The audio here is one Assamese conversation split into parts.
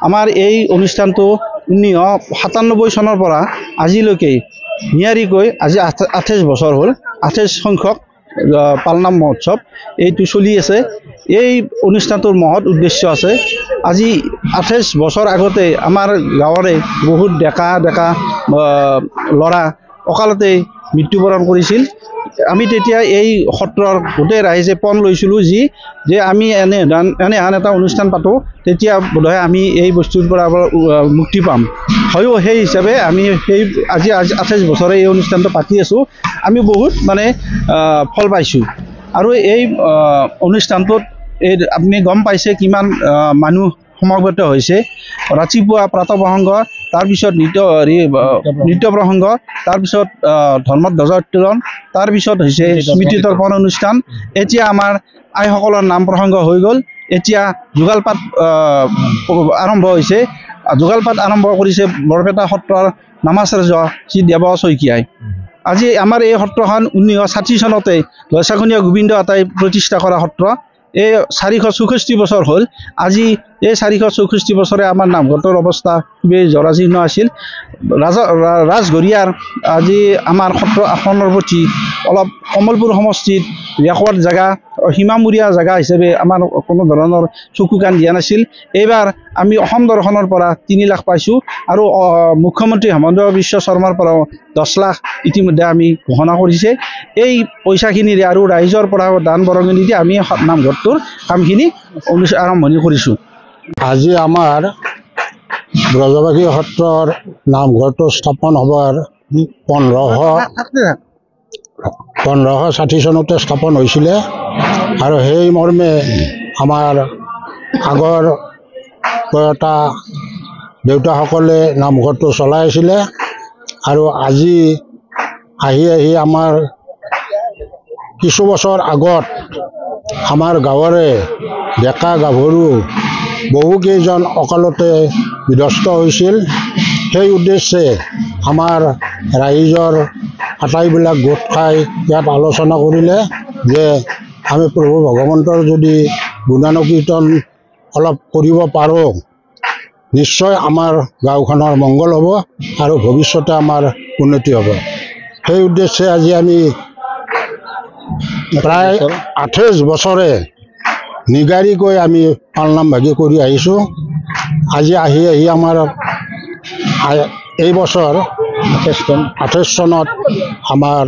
আমাৰ এই অনুষ্ঠানটো 1997 চনৰ পৰা আজিলৈকে নিয়াৰিকৈ আজি 28 বছৰ হ'ল 28 সংখ্যক পালনাম মহোৎসৱ এইটো চলি আছে। এই অনুষ্ঠানটোৰ মহৎ উদ্দেশ্য আছে। আজি 28 বছৰ আগতে আমাৰ গাঁৱৰে বহুত ডেকা ল'ৰা অকালতে মৃত্যুবৰণ কৰিছিল। আমি তেতিয়া এই সত্ৰৰ গোটেই ৰাইজে পণ লৈছিলোঁ যে আমি এনেহান এটা অনুষ্ঠান পাতোঁ, তেতিয়া বোধহয় আমি এই বস্তুৰ পৰা মুক্তি পাম। হয়ো সেই হিচাপে আমি আজি 28 বছৰে এই অনুষ্ঠানটো পাতি আছোঁ। আমি বহুত ফল পাইছোঁ। আৰু এই অনুষ্ঠানটোত আপুনি গম পাইছে কিমান মানুহ সমাগত হৈছে। ৰাতিপুৱা প্ৰাতঃপ্ৰসংগ, তাৰপিছত নৃত্য প্ৰসংগ, তাৰপিছত ধৰ্মধ্বজা উত্তোলন, তাৰপিছত হৈছে স্মৃতি তৰ্পণ অনুষ্ঠান। এতিয়া আমাৰ আইসকলৰ নাম প্ৰসংগ হৈ গ'ল। এতিয়া যুগলপাঠ আৰম্ভ হৈছে। যুগলপাঠ আৰম্ভ কৰিছে বৰপেটা সত্ৰৰ নামাচাৰ্য শ্ৰী দেৱ শইকীয়াই। আজি আমাৰ এই সত্ৰখন 1960 চনতে লছাখনীয়া গোবিন্দ আতাই প্ৰতিষ্ঠা কৰা সত্ৰ। এই 464 বছৰ হ'ল। আজি এই 464 বছৰে আমাৰ নামঘৰটোৰ অৱস্থা খুবেই জৰাজীৰ্ণ আছিল। ৰাজঘৰীয়াৰ আজি আমাৰ সত্ৰ আসনৰ প্ৰতি অলপ কমলপুৰ সমষ্টিত ৰেকৰ্ড জেগা, সীমামূৰীয়া জেগা হিচাপে আমাৰ কোনো ধৰণৰ চকু কাণ দিয়া নাছিল। এইবাৰ আমি অসম দৰ্শনৰ পৰা 3 লাখ পাইছোঁ আৰু মুখ্যমন্ত্ৰী হিমন্ত বিশ্ব শৰ্মাৰ পৰাও 10 লাখ ইতিমধ্যে আমি ঘোষণা কৰিছে। এই পইচাখিনিৰে আৰু ৰাইজৰ পৰা দান বৰঙণি দি আমি নামঘৰটোৰ কামখিনি আৰম্ভণি কৰিছোঁ। আজি আমাৰ ব্ৰজবাসী সত্ৰৰ নামঘৰটো স্থাপন হোৱাৰ 1560 চনতে স্থাপন হৈছিলে আৰু সেই মৰ্মে আমাৰ আগৰ প্ৰয়াতা দেউতাসকলে নামঘৰটো চলাই আছিলে। আৰু আজি আহি আমাৰ কিছু বছৰ আগত আমাৰ গাঁৱৰে ডেকা গাভৰু বহুকেইজন অকালতে বিধ্বস্ত হৈছিল। সেই উদ্দেশ্যে আমাৰ ৰাইজৰ আটাইবিলাক গোট খাই ইয়াত আলোচনা কৰিলে যে আমি প্ৰভু ভগৱন্তৰ যদি গুণানুকীৰ্তন অলপ কৰিব পাৰোঁ, নিশ্চয় আমাৰ গাঁওখনৰ মংগল হ'ব আৰু ভৱিষ্যতে আমাৰ উন্নতি হ'ব। সেই উদ্দেশ্যে আজি আমি প্ৰায় 28 বছৰে নিগাৰিকৈ আমি পালনাম ভাগি কৰি আহিছোঁ। আজি আহি আমাৰ এই বছৰ 28 চনত আমাৰ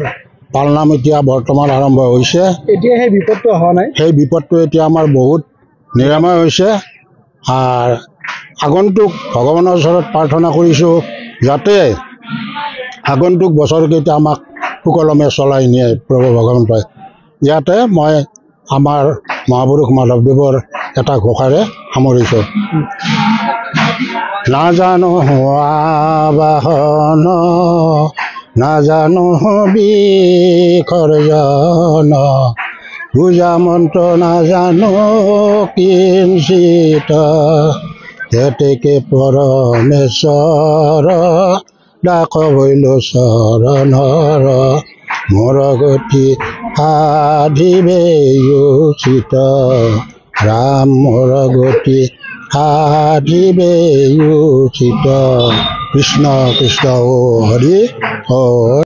পালনাম এতিয়া বৰ্তমান আৰম্ভ হৈছে। এতিয়া সেই বিপদটো হোৱা নাই। সেই বিপদটো এতিয়া আমাৰ বহুত নিৰাময় হৈছে। আগন্তুক ভগৱানৰ ওচৰত প্ৰাৰ্থনা কৰিছোঁ যাতে আগন্তুক বছৰকেইটা আমাক সুকলমে চলাই নিয়ে প্ৰভু ভগৱন্তই। ইয়াতে মই আমাৰ মহাপুৰুষ মাধৱদেৱৰ এটা ঘোষাৰে সামৰিছোঁ। নাজানো হোৱা বাহন, নাজানো বিসৰ্জন, পূজা মন্ত্ৰ নাজানো কিঞ্চিত, হেতেকে পৰমেশ্বৰ ডাক বৈল চৰণৰ, মোৰ গতি সাধিবে উচিত, ৰাম মোৰ গতি সাধিবে উচিত। কৃষ্ণ কৃষ্ণ হৰি হৰি।